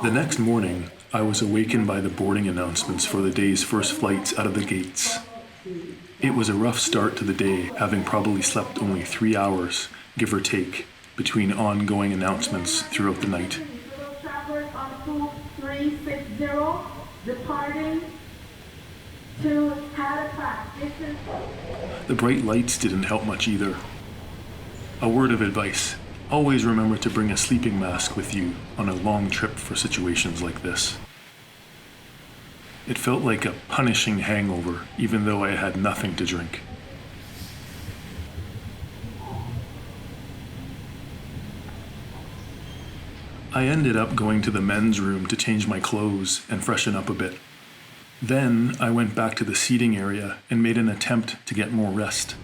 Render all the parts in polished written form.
The next morning, I was awakened by the boarding announcements for the day's first flights out of the gates. It was a rough start to the day, having probably slept only 3 hours, give or take, between ongoing announcements throughout the night. Travelers on 360, departing to Halifax. The bright lights didn't help much either. A word of advice: always remember to bring a sleeping mask with you on a long trip for situations like this. It felt like a punishing hangover, even though I had nothing to drink. I ended up going to the men's room to change my clothes and freshen up a bit. Then I went back to the seating area and made an attempt to get more rest.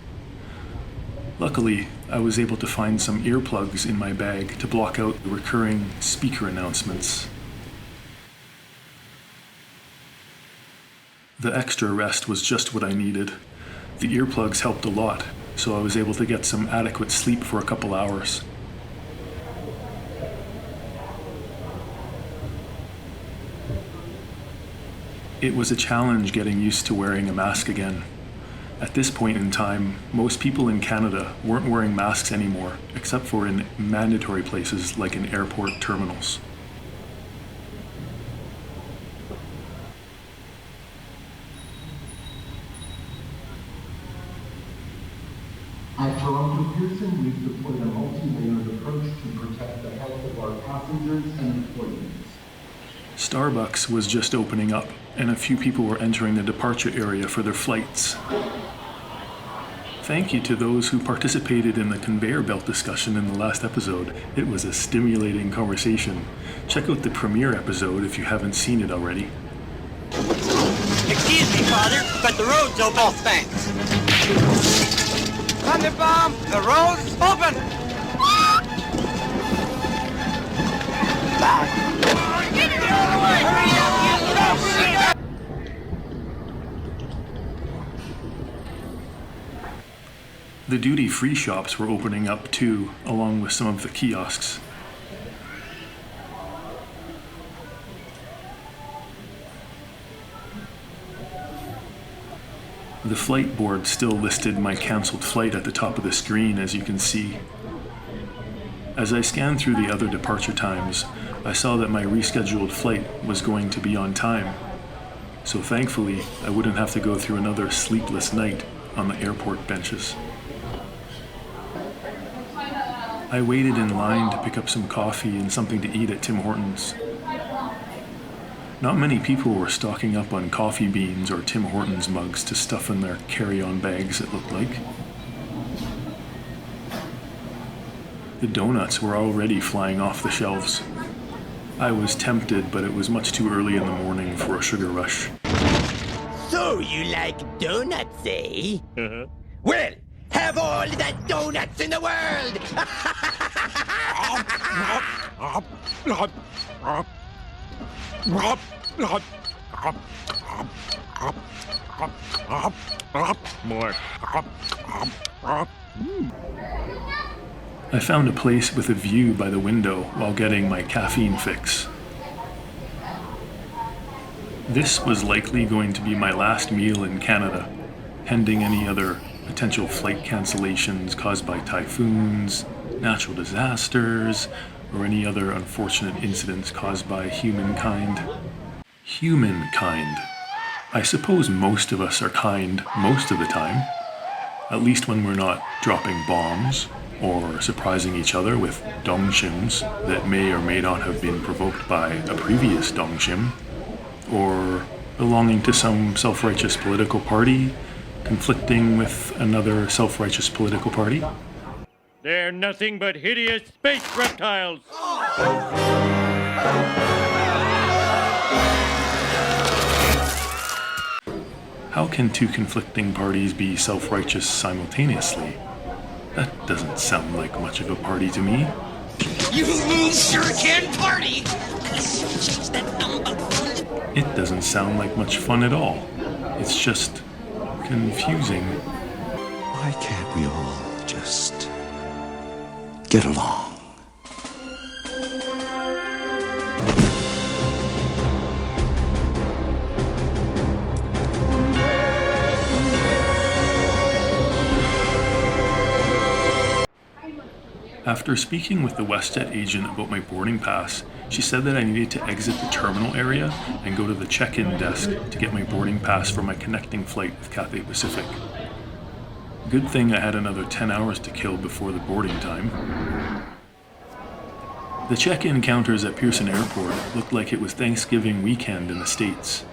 Luckily, I was able to find some earplugs in my bag to block out the recurring speaker announcements. The extra rest was just what I needed. The earplugs helped a lot, so I was able to get some adequate sleep for a couple hours. It was a challenge getting used to wearing a mask again. At this point in time, most people in Canada weren't wearing masks anymore, except for in mandatory places like in airport terminals. At Toronto Pearson, we've deployed a multi-layered approach to protect the health of our passengers and employees. Starbucks was just opening up, and a few people were entering the departure area for their flights. Thank you to those who participated in the conveyor belt discussion in the last episode. It was a stimulating conversation. Check out the premiere episode if you haven't seen it already. Excuse me, Father, but the road's open. Oh, thanks. Thunderbomb, the road's open! Get it out of the way! Hurry up, you The duty-free shops were opening up too, along with some of the kiosks. The flight board still listed my cancelled flight at the top of the screen, as you can see. As I scanned through the other departure times, I saw that my rescheduled flight was going to be on time. So thankfully, I wouldn't have to go through another sleepless night on the airport benches. I waited in line to pick up some coffee and something to eat at Tim Hortons. Not many people were stocking up on coffee beans or Tim Hortons mugs to stuff in their carry-on bags, it looked like. The donuts were already flying off the shelves. I was tempted, but it was much too early in the morning for a sugar rush. So you like donuts, eh? Well, have all the donuts in the world! More. I found a place with a view by the window while getting my caffeine fix. This was likely going to be my last meal in Canada, pending any other potential flight cancellations caused by typhoons, natural disasters, or any other unfortunate incidents caused by humankind. Humankind. I suppose most of us are kind most of the time, at least when we're not dropping bombs or surprising each other with dongshims that may or may not have been provoked by a previous dongshim, or belonging to some self-righteous political party conflicting with another self-righteous political party. They're nothing but hideous space reptiles. How can two conflicting parties be self-righteous simultaneously? That doesn't sound like much of a party to me. You sure can party! Change that number. It doesn't sound like much fun at all. It's just confusing. Why can't we all just get along? After speaking with the WestJet agent about my boarding pass, she said that I needed to exit the terminal area and go to the check-in desk to get my boarding pass for my connecting flight with Cathay Pacific. Good thing I had another 10 hours to kill before the boarding time. The check-in counters at Pearson Airport looked like it was Thanksgiving weekend in the States.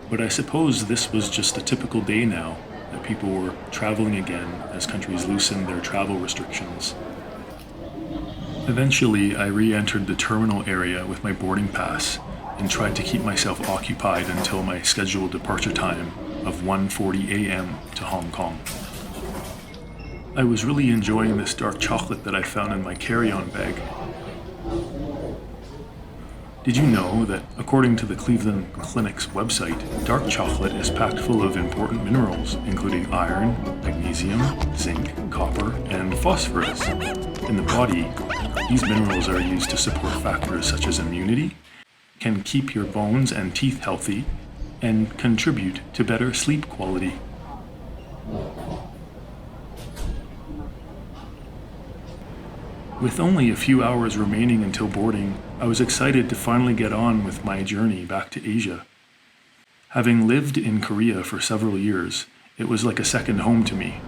But I suppose this was just a typical day now, that people were traveling again as countries loosened their travel restrictions. Eventually, I re-entered the terminal area with my boarding pass and tried to keep myself occupied until my scheduled departure time of 1:40 a.m. to Hong Kong. I was really enjoying this dark chocolate that I found in my carry-on bag. Did you know that, according to the Cleveland Clinic's website, dark chocolate is packed full of important minerals, including iron, magnesium, zinc, copper, and phosphorus? In the body, these minerals are used to support factors such as immunity, can keep your bones and teeth healthy, and contribute to better sleep quality. With only a few hours remaining until boarding, I was excited to finally get on with my journey back to Asia. Having lived in Korea for several years, it was like a second home to me.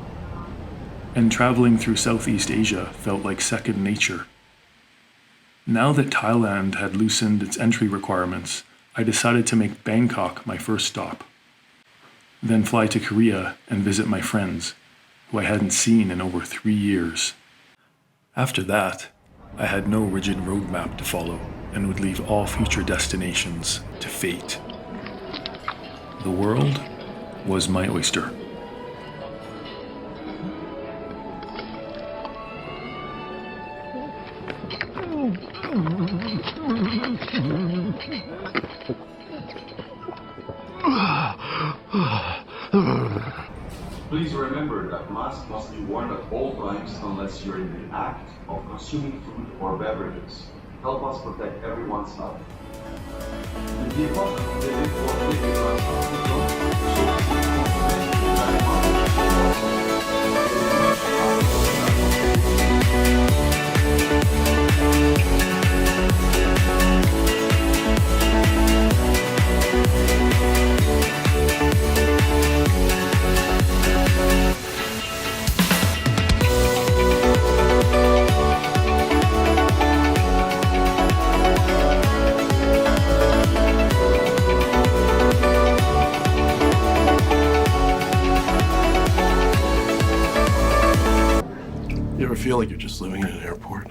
And traveling through Southeast Asia felt like second nature. Now that Thailand had loosened its entry requirements, I decided to make Bangkok my first stop. Then fly to Korea and visit my friends, who I hadn't seen in over 3 years. After that, I had no rigid roadmap to follow and would leave all future destinations to fate. The world was my oyster. Please remember that masks must be worn at all times unless you're in the act of consuming food or beverages. Help us protect everyone's health. You ever feel like you're just living in an airport?